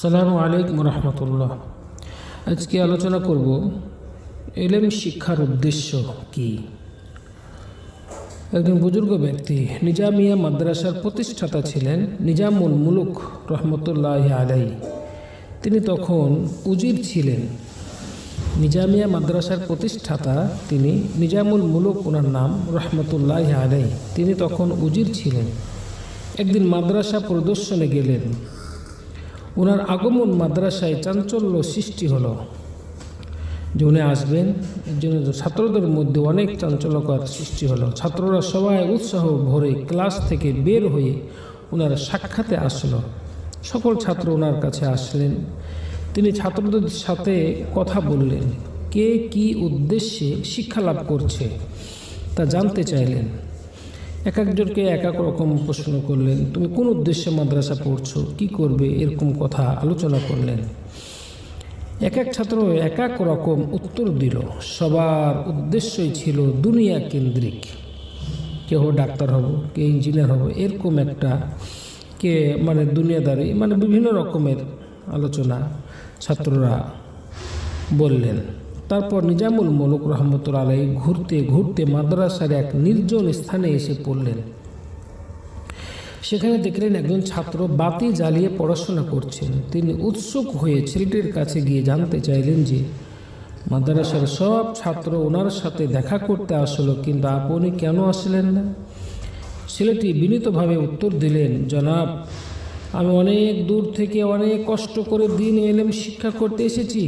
আসসালামু আলাইকুম রহমতুল্লাহ। আজকে আলোচনা করব ইলম শিক্ষার উদ্দেশ্য কি। একজন বুজুর্গ ব্যক্তি নিজামিয়া মাদ্রাসার প্রতিষ্ঠাতা ছিলেন নিজামুল মুলুক রহমতুল্লাহ আলাই। তিনি তখন উজির ছিলেন। নিজামিয়া মাদ্রাসার প্রতিষ্ঠাতা তিনি নিজামুল মুলুক, ওনার নাম রহমতুল্লাহ আলাই। তিনি তখন উজির ছিলেন। একদিন মাদ্রাসা পরিদর্শনে গেলেন। ওনার আগমন মাদ্রাসায় চাঞ্চল্য সৃষ্টি হলো যে উনি আসবেন। এর জন্য ছাত্রদের মধ্যে অনেক চাঞ্চল্যকর সৃষ্টি হলো। ছাত্ররা সবাই উৎসাহ ভরে ক্লাস থেকে বের হয়ে ওনার সাক্ষাতে আসলো। সকল ছাত্র ওনার কাছে আসলেন। তিনি ছাত্রদের সাথে কথা বললেন, কে কি উদ্দেশ্যে শিক্ষা লাভ করছে তা জানতে চাইলেন। এক একজনকে এক এক রকম প্রশ্ন করলেন। তুমি কোন উদ্দেশ্যে মাদ্রাসা পড়ছো, কি করবে, এরকম কথা আলোচনা করলেন। এক এক ছাত্র এক এক রকম উত্তর দিল। সবার উদ্দেশ্যই ছিল দুনিয়া কেন্দ্রিক। কেউ ডাক্তার হব, কে ইঞ্জিনিয়ার হব, এরকম একটা, কে দুনিয়াদারি, বিভিন্ন রকমের আলোচনা ছাত্ররা বললেন। তারপর নিজামুল মুলুক রহমতুল্লাহ আলাইহি ঘুরতে ঘুরতে মাদ্রাসার এক নির্জন স্থানে এসে পড়লেন। সেখানে দেখলেন একজন ছাত্র বাতি জ্বালিয়ে পড়াশোনা করছেন। তিনি উৎসুক হয়ে ছেলেটির কাছে গিয়ে জানতে চাইলেন যে মাদ্রাসার সব ছাত্র ওনার সাথে দেখা করতে আসলো, কিন্তু আপনি কেন আসলেন না? ছেলেটি বিনীতভাবে উত্তর দিলেন, জনাব, আমি অনেক দূর থেকে অনেক কষ্ট করে দিন ইলম শিক্ষা করতে এসেছি।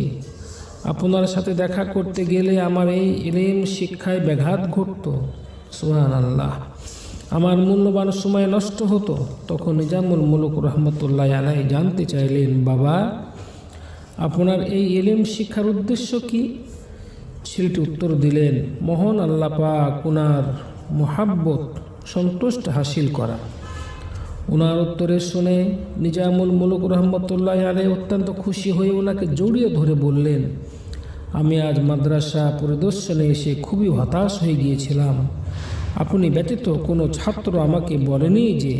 আপনার সাথে দেখা করতে গেলে আমার এই ইলম শিক্ষায় ব্যাঘাত ঘটত। সুবহানাল্লাহ, আমার মূল্যবান সময় নষ্ট হতো। তখন নিজামুল মুলুক রহমতুল্লাহ আলাইহি জানতে চাইলেন, বাবা, আপনার এই ইলম শিক্ষার উদ্দেশ্য কি? ছেলেটি উত্তর দিলেন, মহান আল্লাহ পাক ওনার মুহাব্বত সন্তুষ্ট হাসিল করা। ওনার উত্তরে শুনে নিজামুল মুলুক রহমতুল্লাহ আলাইহি অত্যন্ত খুশি হয়ে ওনাকে জড়িয়ে ধরে বললেন, আমি আজ মাদ্রাসা পরিদর্শনে এসে খুবই হতাশ হয়ে গিয়েছিলাম। আপনি ব্যতীত কোনো ছাত্র আমাকে বলেনি যে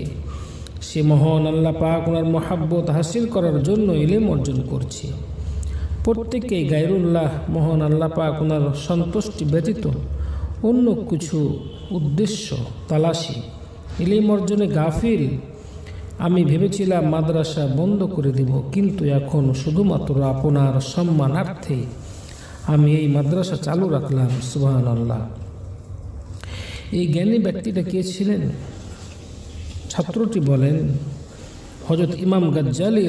সে মহান আল্লাহ পাক ওনার মহাব্বত হাসিল করার জন্য ইলম অর্জন করছে। প্রত্যেকেই গায়রুল্লাহ মহান আল্লাহ পাক ওনার সন্তুষ্টি ব্যতীত অন্য কিছু উদ্দেশ্য তালাশি, ইলম অর্জনে গাফিল। আমি ভেবেছিলাম মাদ্রাসা বন্ধ করে দিব, কিন্তু এখন শুধুমাত্র আপনার সম্মানার্থে আমি এই মাদ্রাসা চালু রাখলাম। সুবহানাল্লাহ। এই জ্ঞানী ব্যক্তিটা কে ছিলেন? ছাত্রটি বলেন, হযরত ইমাম গাজ্জালী